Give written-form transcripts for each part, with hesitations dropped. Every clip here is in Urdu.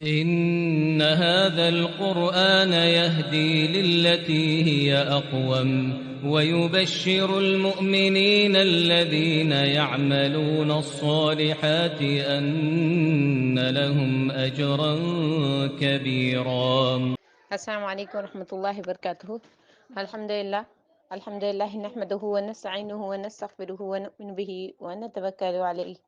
إن هذا القرآن يهدي للتي هي أقوم ويبشر المؤمنين الذين يعملون الصالحات أن لهم أجرا كبيرا. السلام عليكم ورحمة الله وبركاته. الحمد لله نحمده ونستعينه ونستغفره ونؤمن به ونتوكل عليه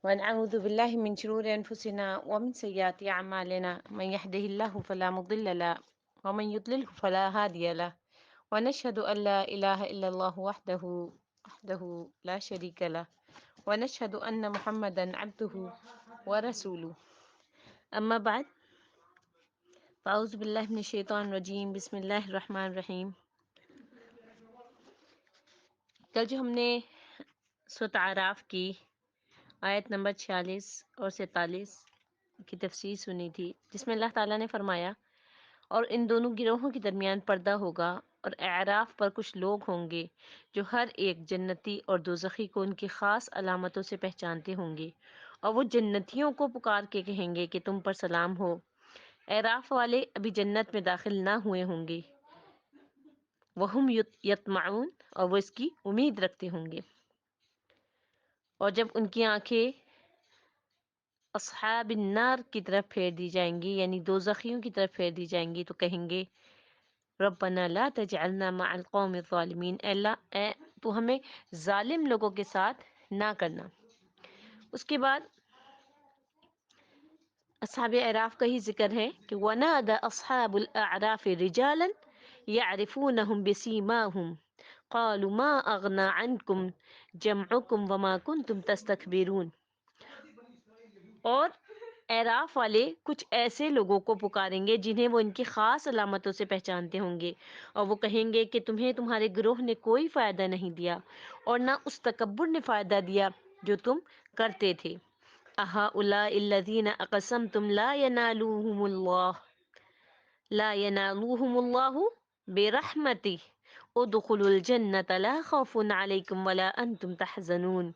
ونعوذ بالله من شرور أنفسنا ومن سيئات أعمالنا، من يهده الله فلا مضل له ومن يضلله فلا هادي له، ونشهد أن لا إله إلا الله وحده لا شريك له، ونشهد أن محمدا عبده ورسوله. أما بعد، فاعوذ باللہ من الشیطان الرجیم، بسم اللہ الرحمن الرحیم۔ کل جو ہم نے سورۃ اعراف کی آیت نمبر 46 اور 47 کی تفسیر سنی تھی، جس میں اللہ تعالیٰ نے فرمایا اور ان دونوں گروہوں کے درمیان پردہ ہوگا، اور اعراف پر کچھ لوگ ہوں گے جو ہر ایک جنتی اور دوزخی کو ان کی خاص علامتوں سے پہچانتے ہوں گے، اور وہ جنتیوں کو پکار کے کہیں گے کہ تم پر سلام ہو۔ اعراف والے ابھی جنت میں داخل نہ ہوئے ہوں گے، وہم یطمعون، اور وہ اس کی امید رکھتے ہوں گے، اور جب ان کی آنکھیں اصحاب النار کی طرف پھیر دی جائیں گی، یعنی دوزخیوں کی طرف پھیر دی جائیں گی، تو کہیں گے ربنا لا تجعلنا مع القوم الظالمین، اے اللہ تو ہمیں ظالم لوگوں کے ساتھ نہ کرنا۔ اس کے بعد اصحاب اعراف کا ہی ذکر ہے کہ وَنَادَى أَصْحَابُ الْأَعْرَافِ رِجَالًا يَعْرِفُونَهُمْ بِسِيمَاهُمْ قَالُوا مَا أَغْنَى عَنْكُمْ جَمْعُكُمْ وَمَا كُنْتُمْ تَسْتَكْبِرُونَ، اور اعراف والے کچھ ایسے لوگوں کو پکاریں گے جنہیں وہ ان کی خاص علامتوں سے پہچانتے ہوں گے، اور وہ کہیں گے کہ تمہیں تمہارے گروہ نے کوئی فائدہ نہیں دیا، اور نہ اس تکبر نے فائدہ دیا جو تم کرتے تھے۔ أَهَؤُلَاءِ الَّذِينَ أَقْسَمْتُمْ لَا يَنَالُوهُمُ اللَّهُ بِرَحْمَتِهِ ادْخُلُوا الْجَنَّةَ لَا خَوْفٌ عَلَيْكُمْ وَلَا أَنْتُمْ تَحْزَنُونَ۔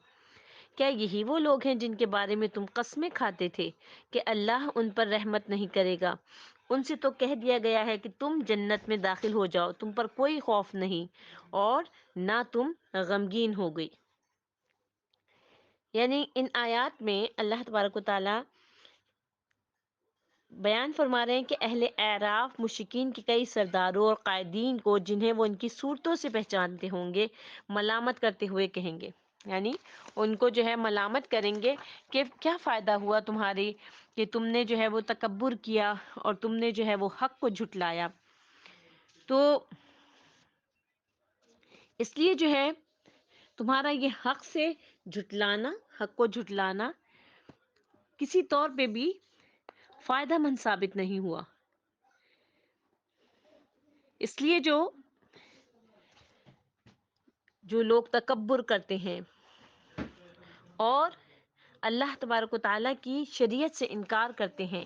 کیا یہی وہ لوگ ہیں جن کے بارے میں تم قسمیں کھاتے تھے کہ اللہ ان پر رحمت نہیں کرے گا؟ ان سے تو کہہ دیا گیا ہے کہ تم جنت میں داخل ہو جاؤ، تم پر کوئی خوف نہیں اور نہ تم غمگین ہو گئی۔ یعنی ان آیات میں اللہ تبارک و تعالیٰ بیان فرما رہے ہیں کہ اہل اعراف مشرکین کے کئی سرداروں اور قائدین کو، جنہیں وہ ان کی صورتوں سے پہچانتے ہوں گے، ملامت کرتے ہوئے کہیں گے، یعنی ان کو جو ہے ملامت کریں گے کہ کیا فائدہ ہوا تمہاری کہ تم نے جو ہے وہ تکبر کیا اور تم نے جو ہے وہ حق کو جھٹلایا۔ تو اس لیے جو ہے تمہارا یہ حق کو جھٹلانا کسی طور پہ بھی فائدہ مند ثابت نہیں ہوا۔ اس لیے جو لوگ تکبر کرتے ہیں اور اللہ تبارک و تعالیٰ کی شریعت سے انکار کرتے ہیں،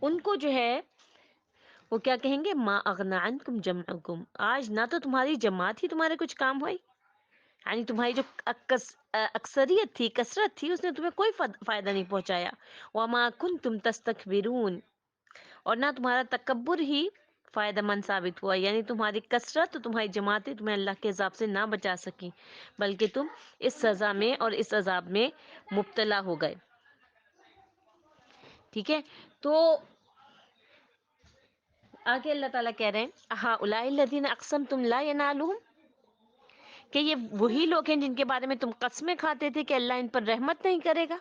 ان کو جو ہے وہ کیا کہیں گے؟ ما اغنی عنکم جمعکم، آج نہ تو تمہاری جماعت ہی تمہارے کچھ کام ہوئی، یعنی تمہاری جو اکثریت تھی، کثرت تھی، اس نے تمہیں کوئی فائدہ نہیں پہنچایا۔ وما کنتم تستکبرون، اور نہ تمہارا تکبر ہی فائدہ مند ثابت ہوا، یعنی تمہاری کثرت، تمہاری جماعتیں تمہیں اللہ کے عذاب سے نہ بچا سکیں، بلکہ تم اس سزا میں اور اس عذاب میں مبتلا ہو گئے۔ ٹھیک ہے، تو آگے اللہ تعالیٰ کہہ رہے ہیں هؤلاء الذین اقسمتم لا ینالهم، کہ یہ وہی لوگ ہیں جن کے بارے میں تم قسمیں کھاتے تھے کہ اللہ ان پر رحمت نہیں کرے گا۔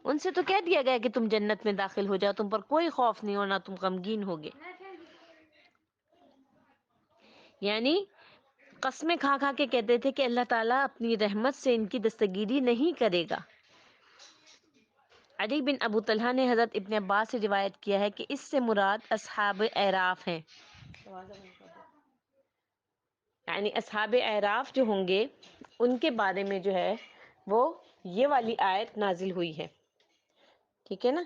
ان سے تو کہہ دیا گیا کہ تم جنت میں داخل ہو جاؤ، تم پر کوئی خوف نہیں اور نہ تم غمگین ہوگے، یعنی قسمیں کھا کھا کے کہتے تھے کہ اللہ تعالیٰ اپنی رحمت سے ان کی دستگیری نہیں کرے گا۔ علی بن ابو طلحہ نے حضرت ابن عباس سے روایت کیا ہے کہ اس سے مراد اصحاب اعراف ہیں، یعنی اصحاب اعراف جو ہوں گے ان کے بارے میں جو ہے وہ یہ والی آیت نازل ہوئی ہے۔ ٹھیک ہے نا؟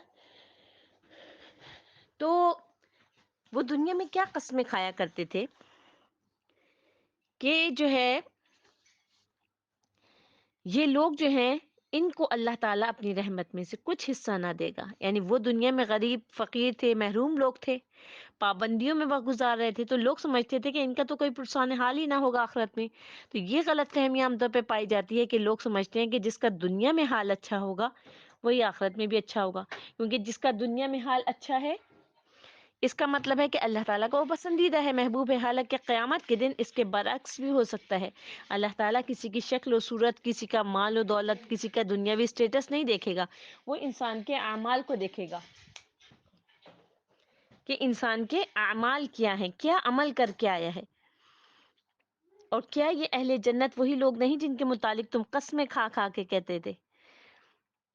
تو وہ دنیا میں کیا قسمیں کھایا کرتے تھے کہ جو ہے یہ لوگ جو ہیں ان کو اللہ تعالیٰ اپنی رحمت میں سے کچھ حصہ نہ دے گا. یعنی وہ دنیا میں غریب فقیر تھے، محروم لوگ تھے، پابندیوں میں وقت گزار رہے تھے، تو لوگ سمجھتے تھے کہ ان کا تو کوئی پرسان حال ہی نہ ہوگا آخرت میں. تو یہ غلط فہمی عام طور پہ پائی جاتی ہے کہ لوگ سمجھتے ہیں کہ جس کا دنیا میں حال اچھا ہوگا وہی آخرت میں بھی اچھا ہوگا. کیونکہ جس کا دنیا میں حال اچھا ہے اس کا مطلب ہے کہ اللہ تعالیٰ کا وہ پسندیدہ ہے، محبوب ہے. حالانکہ قیامت کے دن اس کے برعکس بھی ہو سکتا ہے. اللہ تعالیٰ کسی کی شکل و صورت، کسی کا مال و دولت، کسی کا دنیاوی سٹیٹس نہیں دیکھے گا، وہ انسان کے اعمال کو دیکھے گا کہ انسان کے اعمال کیا ہیں، کیا عمل کر کے آیا ہے. اور کیا یہ اہل جنت وہی لوگ نہیں جن کے متعلق تم قسمیں کھا کھا کے کہتے تھے؟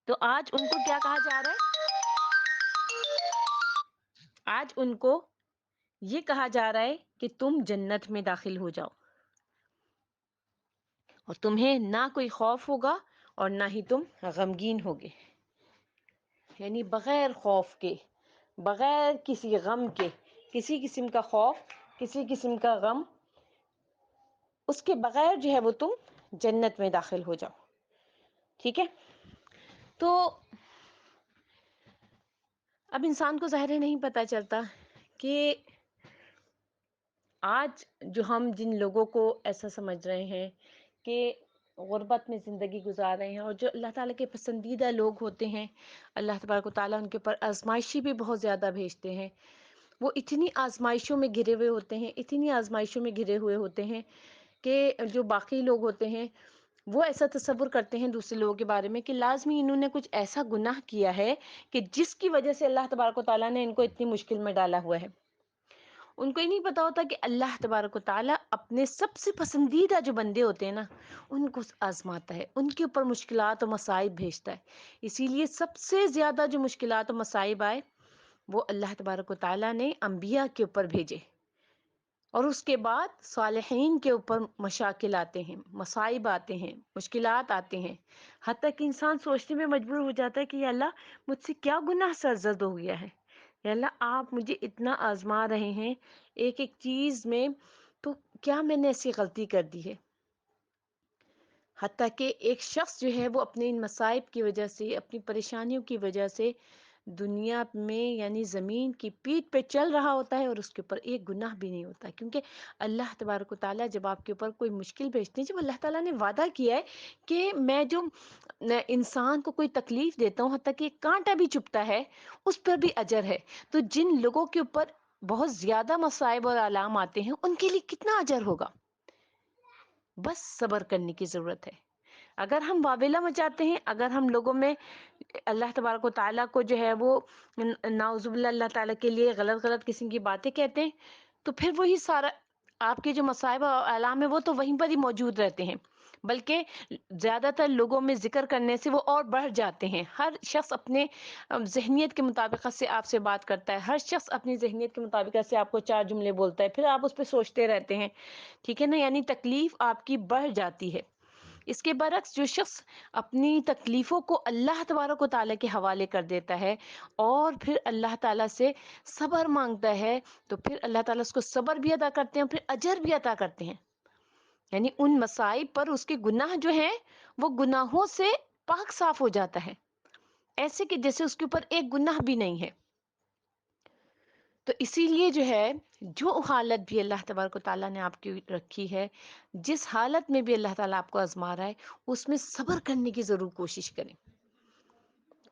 تو آج ان کو کیا کہا جا رہا ہے؟ آج ان کو یہ کہا جا رہا ہے کہ تم جنت میں داخل ہو جاؤ اور تمہیں نہ کوئی خوف ہوگا اور نہ ہی تم غمگین ہوگے. یعنی بغیر خوف کے، بغیر کسی غم کے، کسی قسم کا خوف، کسی قسم کا غم، اس کے بغیر جو ہے وہ تم جنت میں داخل ہو جاؤ. ٹھیک ہے؟ تو اب انسان کو ظاہر نہیں پتہ چلتا کہ آج جو ہم جن لوگوں کو ایسا سمجھ رہے ہیں کہ غربت میں زندگی گزار رہے ہیں، اور جو اللہ تعالیٰ کے پسندیدہ لوگ ہوتے ہیں، اللہ تبارک و تعالیٰ ان کے اوپر آزمائشی بھی بہت زیادہ بھیجتے ہیں. وہ اتنی آزمائشوں میں گھرے ہوئے ہوتے ہیں، اتنی آزمائشوں میں گھرے ہوئے ہوتے ہیں کہ جو باقی لوگ ہوتے ہیں وہ ایسا تصور کرتے ہیں دوسرے لوگوں کے بارے میں کہ لازمی انہوں نے کچھ ایسا گناہ کیا ہے کہ جس کی وجہ سے اللہ تبارک و تعالیٰ نے ان کو اتنی مشکل میں ڈالا ہوا ہے. ان کو یہ نہیں پتا ہوتا کہ اللہ تبارک و تعالیٰ اپنے سب سے پسندیدہ جو بندے ہوتے ہیں نا ان کو آزماتا ہے، ان کے اوپر مشکلات و مصائب بھیجتا ہے. اسی لیے سب سے زیادہ جو مشکلات و مصائب آئے وہ اللہ تبارک و تعالیٰ نے انبیاء کے اوپر بھیجے، اور اس کے بعد صالحین کے اوپر مشاکل آتے ہیں، مصائب آتے ہیں، مشکلات آتے ہیں. حتیٰ کہ انسان سوچنے میں مجبور ہو جاتا ہے کہ یا اللہ مجھ سے کیا گناہ سرزد ہو گیا ہے، یا اللہ آپ مجھے اتنا آزما رہے ہیں ایک ایک چیز میں، تو کیا میں نے ایسی غلطی کر دی ہے. حتیٰ کہ ایک شخص جو ہے وہ اپنے ان مصائب کی وجہ سے، اپنی پریشانیوں کی وجہ سے دنیا میں یعنی زمین کی پیٹھ پہ چل رہا ہوتا ہے اور اس کے اوپر ایک گناہ بھی نہیں ہوتا. کیونکہ اللہ تبارک و تعالیٰ جب آپ کے اوپر کوئی مشکل بھیجتے ہیں، جب اللہ تعالیٰ نے وعدہ کیا ہے کہ میں جو انسان کو کوئی تکلیف دیتا ہوں حتیٰ کہ ایک کانٹا بھی چبھتا ہے اس پر بھی اجر ہے، تو جن لوگوں کے اوپر بہت زیادہ مصائب اور آلام آتے ہیں ان کے لیے کتنا اجر ہوگا. بس صبر کرنے کی ضرورت ہے. اگر ہم واویلا مچاتے ہیں، اگر ہم لوگوں میں اللہ تبارک و تعالیٰ کو جو ہے وہ نعوذ باللہ اللہ تعالیٰ کے لیے غلط غلط قسم کی باتیں کہتے ہیں، تو پھر وہی سارا آپ کے جو مصائب و آلام ہیں وہ تو وہیں پر ہی موجود رہتے ہیں، بلکہ زیادہ تر لوگوں میں ذکر کرنے سے وہ اور بڑھ جاتے ہیں. ہر شخص اپنے ذہنیت کے مطابق سے آپ سے بات کرتا ہے، ہر شخص اپنی ذہنیت کے مطابق سے آپ کو چار جملے بولتا ہے، پھر آپ اس پہ سوچتے رہتے ہیں. ٹھیک ہے نا؟ یعنی تکلیف آپ کی بڑھ جاتی ہے. اس کے برعکس جو شخص اپنی تکلیفوں کو اللہ تبارک و تعالیٰ کے حوالے کر دیتا ہے اور پھر اللہ تعالیٰ سے صبر مانگتا ہے، تو پھر اللہ تعالیٰ اس کو صبر بھی عطا کرتے ہیں اور پھر اجر بھی عطا کرتے ہیں. یعنی ان مصائب پر اس کے گناہ جو ہیں وہ گناہوں سے پاک صاف ہو جاتا ہے، ایسے کہ جیسے اس کے اوپر ایک گناہ بھی نہیں ہے. تو اسی لیے جو ہے جو حالت بھی اللہ تبارک و تعالیٰ نے آپ کی رکھی ہے، جس حالت میں بھی اللہ تعالیٰ آپ کو آزما رہا ہے، اس میں صبر کرنے کی ضرور کوشش کریں.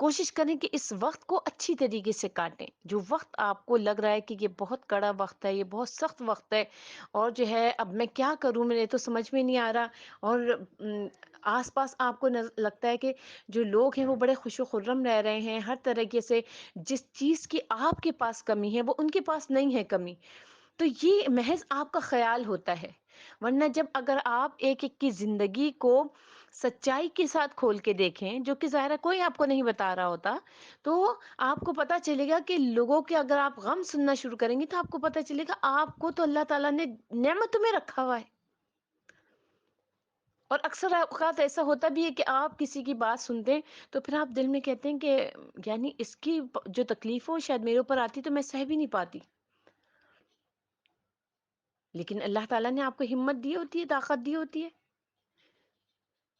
کوشش کریں کہ اس وقت کو اچھی طریقے سے کاٹیں. جو وقت آپ کو لگ رہا ہے کہ یہ بہت کڑا وقت ہے، یہ بہت سخت وقت ہے، اور جو ہے اب میں کیا کروں، میرے تو سمجھ میں نہیں آ رہا، اور آس پاس آپ کو لگتا ہے کہ جو لوگ ہیں وہ بڑے خوش و خرم رہ رہے ہیں، ہر طریقے سے جس چیز کی آپ کے پاس کمی ہے وہ ان کے پاس نہیں ہے کمی، تو یہ محض آپ کا خیال ہوتا ہے. ورنہ جب اگر آپ ایک ایک کی زندگی کو سچائی کے ساتھ کھول کے دیکھیں، جو کہ ظاہر ہے کوئی آپ کو نہیں بتا رہا ہوتا، تو آپ کو پتہ چلے گا کہ لوگوں کے اگر آپ غم سننا شروع کریں گے تو آپ کو پتہ چلے گا آپ کو تو اللہ تعالیٰ نے نعمت میں رکھا ہوا ہے. اور اکثر اوقات ایسا ہوتا بھی ہے کہ آپ کسی کی بات سنتے ہیں تو پھر آپ دل میں کہتے ہیں کہ یعنی اس کی جو تکلیف ہو شاید میرے اوپر آتی تو میں سہ بھی نہیں پاتی. لیکن اللہ تعالیٰ نے آپ کو ہمت دی ہوتی ہے، طاقت دی ہوتی ہے.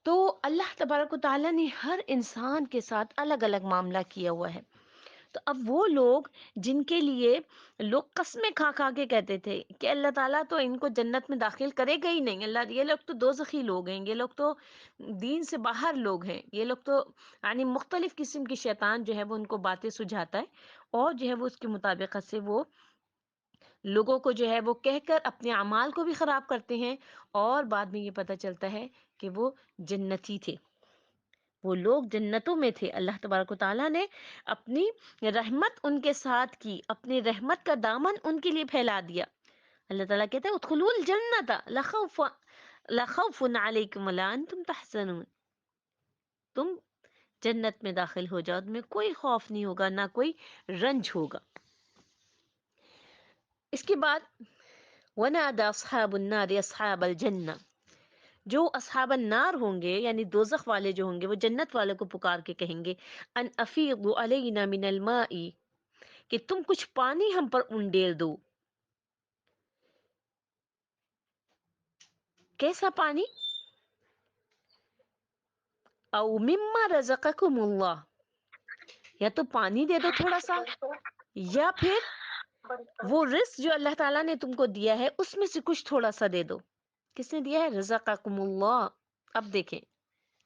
تو اللہ تبارک و تعالیٰ نے ہر انسان کے ساتھ الگ الگ معاملہ کیا ہوا ہے. تو اب وہ لوگ جن کے لیے لوگ قسمیں کھا کھا کے کہتے تھے کہ اللہ تعالیٰ تو ان کو جنت میں داخل کرے گا ہی نہیں، اللہ یہ لوگ تو دوزخی لوگ ہیں، یہ لوگ تو دین سے باہر لوگ ہیں، یہ لوگ تو یعنی مختلف قسم کی شیطان جو ہے وہ ان کو باتیں سجھاتا ہے اور جو ہے وہ اس کے مطابقت سے وہ لوگوں کو جو ہے وہ کہہ کر اپنے اعمال کو بھی خراب کرتے ہیں، اور بعد میں یہ پتہ چلتا ہے کہ وہ جنتی تھے، وہ لوگ جنتوں میں تھے. اللہ تبارک و تعالیٰ نے اپنی رحمت ان کے ساتھ کی، اپنی رحمت کا دامن ان کے لیے پھیلا دیا. اللہ تعالیٰ کہتے ہیں ادخلوا الجنت لا خوف علیکم ولا انتم تحزنون، تم جنت میں داخل ہو جاؤ، تمہیں کوئی خوف نہیں ہوگا، نہ کوئی رنج ہوگا. اس کے بعد ونادى اصحاب النار اصحاب الجنہ، جو اصحاب النار ہوں گے یعنی دوزخ والے جو ہوں گے وہ جنت والوں کو پکار کے کہیں گے ان افیضوا علینا من الماء، کہ تم کچھ پانی ہم پر انڈیل دو. کیسا پانی؟ او مما رزقکم اللہ، یا تو پانی دے دو تھوڑا سا، یا پھر وہ رزق جو اللہ تعالیٰ نے تم کو دیا ہے اس میں سے کچھ تھوڑا سا دے دو. کس نے دیا ہے؟ رزقکم اللہ. اب دیکھیں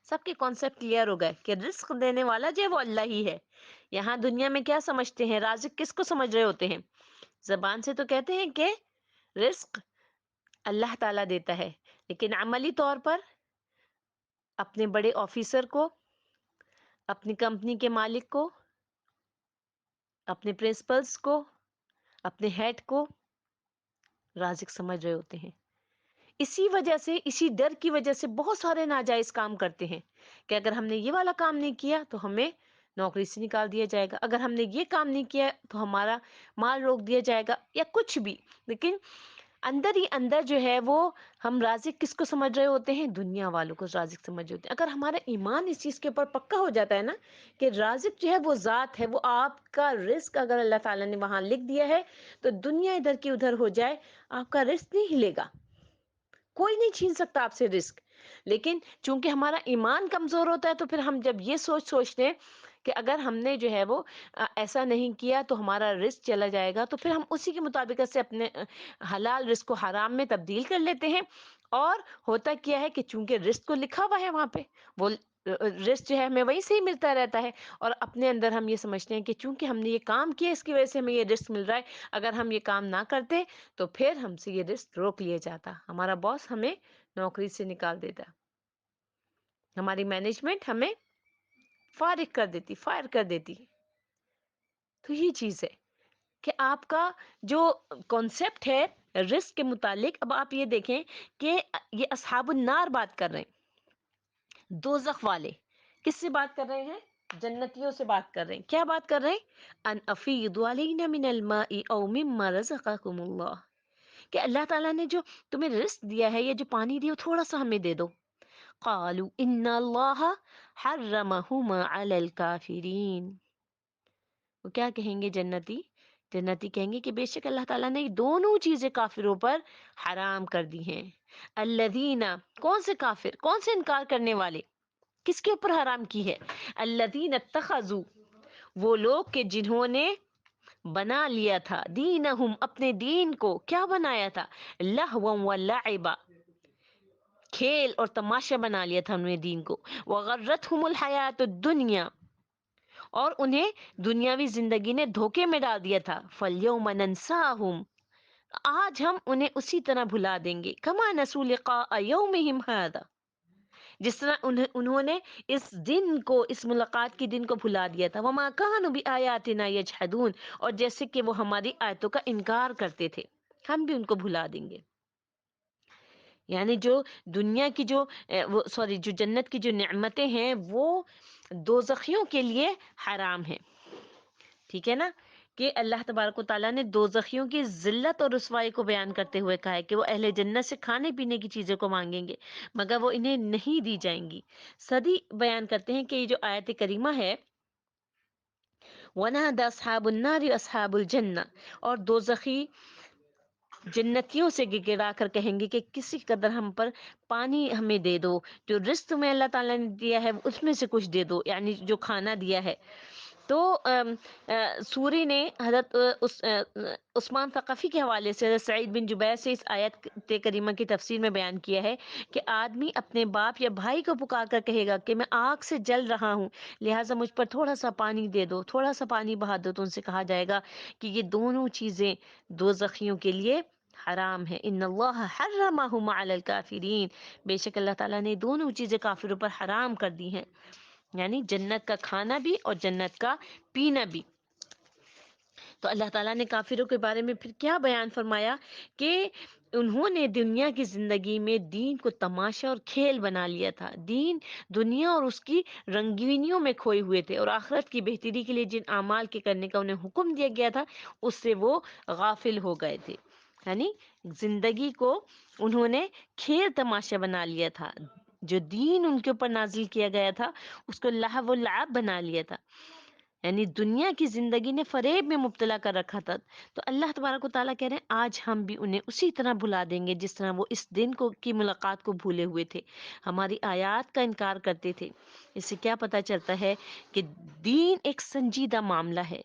سب کے کانسیپٹ کلیئر ہو گئے کہ رزق دینے والا جو ہے وہ اللہ ہی ہے. یہاں دنیا میں کیا سمجھتے ہیں؟ رازق کس کو سمجھ رہے ہوتے ہیں؟ زبان سے تو کہتے ہیں کہ رزق اللہ تعالیٰ دیتا ہے، لیکن عملی طور پر اپنے بڑے آفیسر کو، اپنی کمپنی کے مالک کو، اپنے پرنسپلز کو، اپنے ہیڈ کو رازق سمجھ رہے ہوتے ہیں. اسی وجہ سے، اسی ڈر کی وجہ سے بہت سارے ناجائز کام کرتے ہیں کہ اگر ہم نے یہ والا کام نہیں کیا تو ہمیں نوکری سے نکال دیا جائے گا، اگر ہم نے یہ کام نہیں کیا تو ہمارا مال روک دیا جائے گا، یا کچھ بھی. لیکن اندر ہی اندر جو ہے وہ ہم رازق کس کو سمجھ رہے ہوتے ہیں؟ دنیا والوں کو رازق سمجھ رہے ہوتے ہیں. اگر ہمارا ایمان اس چیز کے اوپر پکا ہو جاتا ہے نا کہ رازق جو ہے وہ ذات ہے، وہ آپ کا رزق اگر اللہ تعالیٰ نے وہاں لکھ دیا ہے تو دنیا ادھر کی ادھر ہو جائے آپ کا رزق نہیں ہلے گا، کوئی نہیں چھین سکتا آپ سے رزق. لیکن چونکہ ہمارا ایمان کمزور ہوتا ہے تو پھر ہم جب یہ سوچتے ہیں کہ اگر ہم نے جو ہے وہ ایسا نہیں کیا تو ہمارا رزق چلا جائے گا، تو پھر ہم اسی کے مطابق سے اپنے حلال رزق کو حرام میں تبدیل کر لیتے ہیں. اور ہوتا کیا ہے کہ چونکہ رزق کو لکھا ہوا ہے وہاں پہ، وہ رزق جو ہے ہمیں وہیں سے ہی ملتا رہتا ہے، اور اپنے اندر ہم یہ سمجھتے ہیں کہ چونکہ ہم نے یہ کام کیا اس کی وجہ سے ہمیں یہ رزق مل رہا ہے، اگر ہم یہ کام نہ کرتے تو پھر ہم سے یہ رزق روک لیا جاتا، ہمارا باس ہمیں نوکری سے نکال دیتا، ہماری مینجمنٹ ہمیں فارغ کر دیتی، فائر کر دیتی. تو یہ چیز ہے کہ آپ کا جو کانسیپٹ ہے رزق کے متعلق. اب آپ یہ دیکھیں کہ یہ اصحاب النار بات کر رہے ہیں، دوزخ والے کس سے بات کر رہے ہیں؟ جنتیوں سے بات کر رہے ہیں. کیا بات کر رہے ہیں؟ ان افیضوا علینا من الماء او مما رزقکم اللہ، کہ اللہ تعالیٰ نے جو تمہیں رزق دیا ہے، یہ جو پانی دیا تھوڑا سا ہمیں دے دو. قالوا ان اللہ حرمہما علی الکافرین، وہ کیا کہیں گے جنتی؟ جنتی کہیں گے کہ بے شک اللہ تعالیٰ نے دونوں چیزیں کافروں پر حرام کر دی ہیں. الذین، کون سے کافر، کون سے انکار کرنے والے، کس کے اوپر حرام کی ہے؟ الذین اتخذوا، وہ لوگ کہ جنہوں نے بنا لیا تھا دینہم، اپنے دین کو کیا بنایا تھا؟ لہوا و لعبا، کھیل اور تماشا بنا لیا تھا انہوں نے دین کو. وغرتہم الحیات الدنیا، اور انہیں دنیاوی زندگی نے دھوکے میں ڈال دیا تھا. فَالْيَوْمَ نَنْسَاهُمْ، آج ہم انہیں اسی طرح بھلا دیں گے. كَمَا نَسُوا لِقَاءَ يَوْمِهِمْ هَذَا، جس طرح انہوں نے اس دن کو، اس ملاقات کے دن کو بھلا دیا تھا. وَمَا كَانُوا بِآيَاتِنَا يَجْحَدُونَ، اور جیسے کہ وہ ہماری آیتوں کا انکار کرتے تھے، ہم بھی ان کو بھلا دیں گے. یعنی جو دنیا کی جو جو جنت کی جو نعمتیں ہیں وہ دوزخیوں کے لیے حرام ہیں. ٹھیک ہے نا، کہ اللہ تبارک و تعالیٰ نے دوزخیوں کی ذلت اور رسوائی کو بیان کرتے ہوئے کہا ہے کہ وہ اہل جنت سے کھانے پینے کی چیزوں کو مانگیں گے مگر وہ انہیں نہیں دی جائیں گی. صدی بیان کرتے ہیں کہ یہ جو آیت کریمہ ہے وَنَادَى أَصْحَابُ النَّارِ أَصْحَابُ الْجَنَّةِ، اور دوزخی جنتیوں سے گڑا کر کہیں گے کہ کسی قدر ہم پر پانی ہمیں دے دو، جو رزق تمہیں اللہ تعالیٰ نے دیا ہے اس میں سے کچھ دے دو، یعنی جو کھانا دیا ہے۔ تو سوری نے حضرت عثمان ثقفی کے حوالے سے حضرت سعید بن جبیر سے اس آیت کریمہ کی تفسیر میں بیان کیا ہے کہ آدمی اپنے باپ یا بھائی کو پکار کر کہے گا کہ میں آگ سے جل رہا ہوں، لہٰذا مجھ پر تھوڑا سا پانی دے دو، تھوڑا سا پانی بہا دو، تو ان سے کہا جائے گا کہ یہ دونوں چیزیں دوزخیوں کے لیے حرام ہے۔ ان اللہ حرمہما علی الکافرین، بے شک اللہ تعالیٰ نے دونوں چیزیں کافروں پر حرام کر دی ہیں، یعنی جنت کا کھانا بھی اور جنت کا پینا بھی۔ تو اللہ تعالیٰ نے کافروں کے بارے میں پھر کیا بیان فرمایا کہ انہوں نے دنیا کی زندگی میں دین کو تماشا اور کھیل بنا لیا تھا، دین دنیا اور اس کی رنگینیوں میں کھوئے ہوئے تھے، اور آخرت کی بہتری کے لیے جن اعمال کے کرنے کا انہیں حکم دیا گیا تھا اس سے وہ غافل ہو گئے تھے، یعنی زندگی کو انہوں نے کھیل تماشا بنا لیا تھا، جو دین ان کے اوپر نازل کیا گیا تھا اس کو لہو و لعب بنا لیا تھا، یعنی دنیا کی زندگی نے فریب میں مبتلا کر رکھا تھا۔ تو اللہ تبارک و تعالیٰ کہہ رہے ہیں آج ہم بھی انہیں اسی طرح بھلا دیں گے جس طرح وہ اس دن کو کی ملاقات کو بھولے ہوئے تھے، ہماری آیات کا انکار کرتے تھے۔ اس سے کیا پتہ چلتا ہے کہ دین ایک سنجیدہ معاملہ ہے،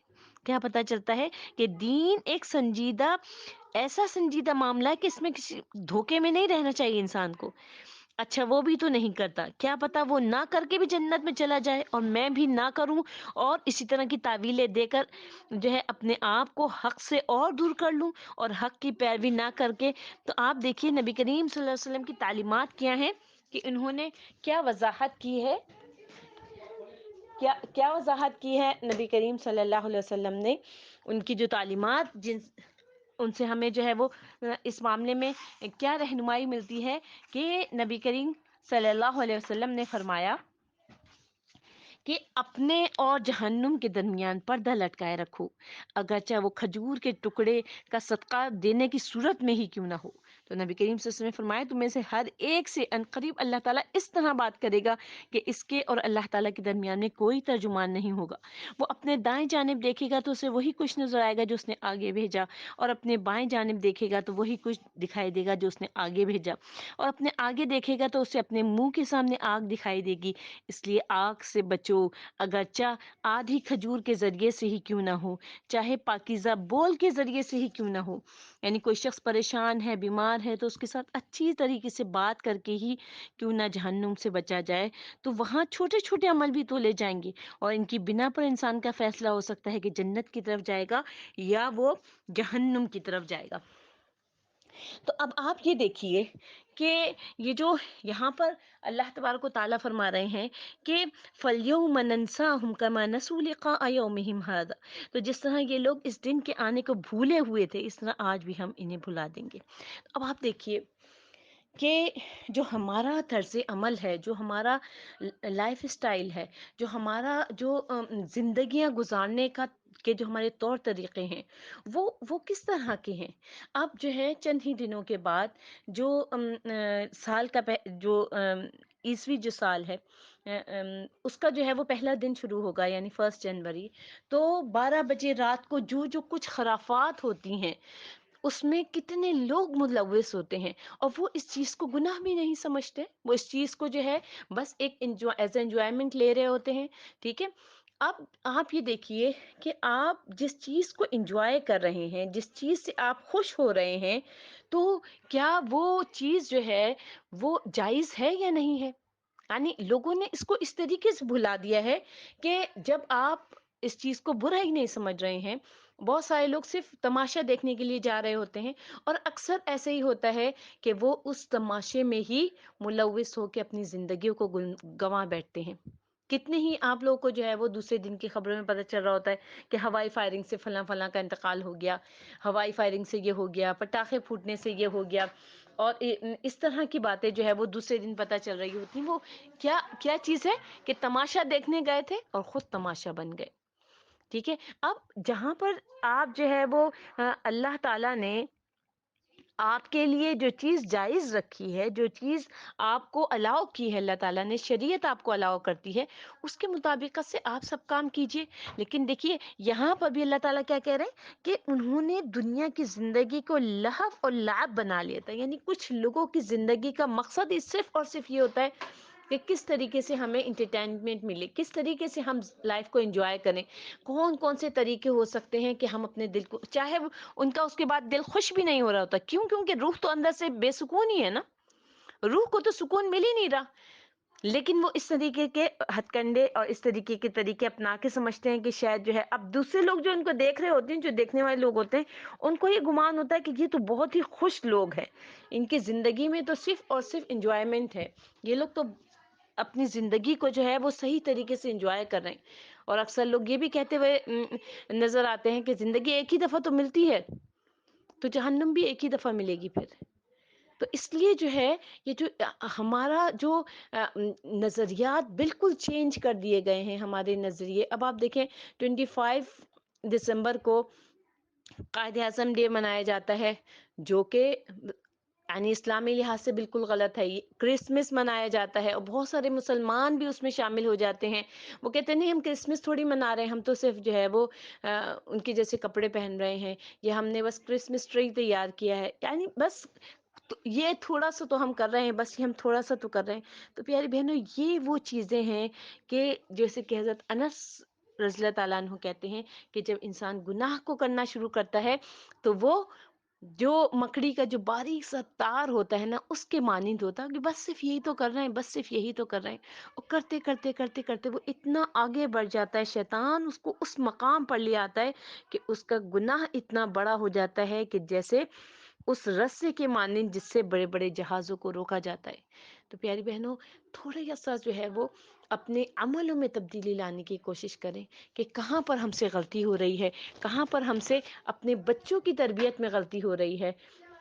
کیا پتہ چلتا ہے کہ دین ایک سنجیدہ، ایسا سنجیدہ معاملہ ہے کہ اس میں کسی دھوکے میں نہیں رہنا چاہیے انسان کو۔ اچھا وہ بھی تو نہیں کرتا، کیا پتا وہ نہ کر کے بھی جنت میں چلا جائے اور میں بھی نہ کروں اور اسی طرح کی تعویلیں دے کر جو ہے اپنے آپ کو حق سے اور دور کر لوں اور حق کی پیروی نہ کر کے۔ تو آپ دیکھیے نبی کریم صلی اللہ علیہ وسلم کی تعلیمات کیا ہیں کہ انہوں نے کیا وضاحت کی ہے، کیا وضاحت کی ہے نبی کریم صلی اللہ علیہ وسلم نے، ان کی جو تعلیمات ان سے ہمیں جو ہے وہ اس معاملے میں کیا رہنمائی ملتی ہے کہ نبی کریم صلی اللہ علیہ وسلم نے فرمایا کہ اپنے اور جہنم کے درمیان پردہ لٹکائے رکھو، اگرچہ وہ کھجور کے ٹکڑے کا صدقہ دینے کی صورت میں ہی کیوں نہ ہو۔ تو نبی کریم صلی اللہ علیہ وسلم نے فرمایا تم میں سے ہر ایک سے عنقریب اللہ تعالیٰ اس طرح بات کرے گا کہ اس کے اور اللہ تعالیٰ کے درمیان میں کوئی ترجمان نہیں ہوگا۔ وہ اپنے دائیں جانب دیکھے گا تو اسے وہی کچھ نظر آئے گا جو اس نے آگے بھیجا، اور اپنے بائیں جانب دیکھے گا تو وہی کچھ دکھائی دے گا جو اس نے آگے بھیجا، اور اپنے آگے دیکھے گا تو اسے اپنے منہ کے سامنے آگ دکھائی دے گی۔ اس لیے آگ سے بچو، اگرچہ آدھی کھجور کے ذریعے سے ہی کیوں نہ ہو، چاہے پاکیزہ بول کے ذریعے سے ہی کیوں نہ ہو، یعنی کوئی شخص پریشان ہے، بیمار ہے، تو اس کے ساتھ اچھی طریقے سے بات کر کے ہی کیوں نہ جہنم سے بچا جائے، تو وہاں چھوٹے چھوٹے عمل بھی تو لے جائیں گے، اور ان کی بنا پر انسان کا فیصلہ ہو سکتا ہے کہ جنت کی طرف جائے گا یا وہ جہنم کی طرف جائے گا۔ تو اب آپ یہ دیکھیے کہ یہ جو یہاں پر اللہ تبارک و تعالیٰ فرما رہے ہیں کہ فَالْيَوْمَ نَنْسَاهُمْ كَمَا نَسُوا لِقَاءَ يَوْمِهِمْ هَذَا، تو جس طرح یہ لوگ اس دن کے آنے کو بھولے ہوئے تھے اس طرح آج بھی ہم انہیں بھلا دیں گے۔ اب آپ دیکھیے کہ جو ہمارا طرز عمل ہے، جو ہمارا لائف اسٹائل ہے، جو ہمارا جو زندگیاں گزارنے کا کے جو ہمارے طور طریقے ہیں وہ کس طرح کے ہیں۔ اب جو ہے چند ہی دنوں کے بعد جو سال کا جو عیسوی جو سال ہے اس کا جو ہے وہ پہلا دن شروع ہوگا، یعنی 1 جنوری، تو 12 بجے رات کو جو کچھ خرافات ہوتی ہیں اس میں کتنے لوگ ملوث ہوتے ہیں، اور وہ اس چیز کو گناہ بھی نہیں سمجھتے، وہ اس چیز کو جو ہے بس ایک ایز انجوائمنٹ لے رہے ہوتے ہیں، ٹھیک ہے۔ اب آپ یہ دیکھیے کہ آپ جس چیز کو انجوائے کر رہے ہیں، جس چیز سے آپ خوش ہو رہے ہیں، تو کیا وہ چیز جو ہے وہ جائز ہے یا نہیں ہے؟ یعنی لوگوں نے اس کو اس طریقے سے بھلا دیا ہے کہ جب آپ اس چیز کو برا ہی نہیں سمجھ رہے ہیں، بہت سارے لوگ صرف تماشا دیکھنے کے لیے جا رہے ہوتے ہیں، اور اکثر ایسے ہی ہوتا ہے کہ وہ اس تماشے میں ہی ملوث ہو کے اپنی زندگیوں کو گنوا بیٹھتے ہیں۔ کتنے ہی آپ لوگوں کو جو ہے وہ دوسرے دن کی خبروں میں پتہ چل رہا ہوتا ہے کہ ہوائی فائرنگ سے فلاں فلاں کا انتقال ہو گیا، ہوائی فائرنگ سے یہ ہو گیا، پٹاخے پھوٹنے سے یہ ہو گیا، اور اس طرح کی باتیں جو ہے وہ دوسرے دن پتہ چل رہی ہوتی ہیں۔ وہ کیا چیز ہے کہ تماشا دیکھنے گئے تھے اور خود تماشا بن گئے، ٹھیک ہے۔ اب جہاں پر آپ جو ہے وہ اللہ تعالیٰ نے آپ کے لیے جو چیز جائز رکھی ہے، جو چیز آپ کو الاؤ کی ہے، اللہ تعالیٰ نے شریعت آپ کو الاؤ کرتی ہے، اس کے مطابقت سے آپ سب کام کیجئے۔ لیکن دیکھیے یہاں پر بھی اللہ تعالیٰ کیا کہہ رہے ہیں کہ انہوں نے دنیا کی زندگی کو لہو اور لعب بنا لیا تھا، یعنی کچھ لوگوں کی زندگی کا مقصد ہی صرف اور صرف یہ ہوتا ہے کہ کس طریقے سے ہمیں انٹرٹینمنٹ ملے، کس طریقے سے ہم لائف کو انجوائے کریں، کون کون سے طریقے ہو سکتے ہیں کہ ہم اپنے دل کو، چاہے ان کا اس کے بعد دل خوش بھی نہیں ہو رہا ہوتا، کیوں؟ کیونکہ روح تو اندر سے بے سکون ہی ہے نا، روح کو تو سکون مل ہی نہیں رہا، لیکن وہ اس طریقے کے ہتھ کنڈے اور اس طریقے کے طریقے اپنا کے سمجھتے ہیں کہ شاید جو ہے، اب دوسرے لوگ جو ان کو دیکھ رہے ہوتے ہیں، جو دیکھنے والے لوگ ہوتے ہیں، ان کو یہ گمان ہوتا ہے کہ یہ تو بہت ہی خوش لوگ ہیں، ان کی زندگی میں تو صرف اور صرف انجوائمنٹ ہے، یہ لوگ تو اپنی زندگی کو جو ہے وہ صحیح طریقے سے انجوائے کر رہے ہیں۔ اور اکثر لوگ یہ بھی کہتے ہوئے نظر آتے ہیں کہ زندگی ایک ہی دفعہ تو ملتی ہے، تو جہنم بھی ایک ہی دفعہ ملے گی پھر۔ تو اس لیے جو ہے یہ جو ہمارا جو نظریات بالکل چینج کر دیے گئے ہیں، ہمارے نظریے۔ اب آپ دیکھیں 25 دسمبر کو قائد اعظم ڈے منایا جاتا ہے، جو کہ یعنی اسلامی لحاظ سے بالکل غلط ہے۔ یہ کرسمس منایا جاتا ہے اور بہت سارے مسلمان بھی اس میں شامل ہو جاتے ہیں، وہ کہتے ہیں نہیں ہم کرسمس تھوڑی منا رہے ہیں، ہم تو صرف جو ہے وہ ان کے جیسے کپڑے پہن رہے ہیں، یا ہم نے بس کرسمس ٹری تیار کیا ہے، یعنی بس تو یہ تھوڑا سا تو ہم کر رہے ہیں، بس یہ ہم تھوڑا سا تو کر رہے ہیں۔ تو پیاری بہنوں، یہ وہ چیزیں ہیں کہ جیسے کہ حضرت انس رضی اللہ تعالیٰ عنہ کہتے ہیں کہ جب انسان گناہ کو کرنا شروع کرتا ہے تو وہ جو مکڑی کا جو باریک سا تار ہوتا ہے نا، اس کے مانند ہوتا ہے کہ بس صرف یہی تو کر رہے ہیں، بس صرف یہی تو کر رہے ہیں، اور کرتے کرتے کرتے کرتے وہ اتنا آگے بڑھ جاتا ہے، شیطان اس کو اس مقام پر لے آتا ہے کہ اس کا گناہ اتنا بڑا ہو جاتا ہے کہ جیسے اس رسے کے مانند جس سے بڑے بڑے جہازوں کو روکا جاتا ہے۔ تو پیاری بہنوں، تھوڑا سا جو ہے وہ اپنے عملوں میں تبدیلی لانے کی کوشش کریں کہ کہاں پر ہم سے غلطی ہو رہی ہے، کہاں پر ہم سے اپنے بچوں کی تربیت میں غلطی ہو رہی ہے۔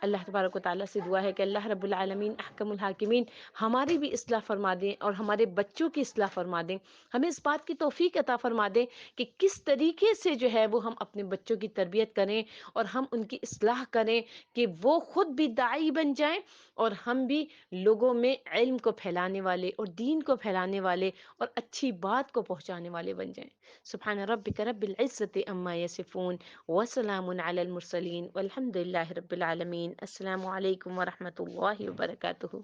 اللہ تبارک و تعالیٰ سے دعا ہے کہ اللہ رب العالمین احکم الحاکمین ہماری بھی اصلاح فرما دیں اور ہمارے بچوں کی اصلاح فرما دیں، ہمیں اس بات کی توفیق عطا فرما دیں کہ کس طریقے سے جو ہے وہ ہم اپنے بچوں کی تربیت کریں اور ہم ان کی اصلاح کریں کہ وہ خود بھی داعی بن جائیں اور ہم بھی لوگوں میں علم کو پھیلانے والے اور دین کو پھیلانے والے اور اچھی بات کو پہنچانے والے بن جائیں۔ سبحان ربک رب العزت عما یصفون وسلام علی المرسلین والحمد للہ رب العالمین۔ السلام علیکم ورحمۃ اللہ وبرکاتہ۔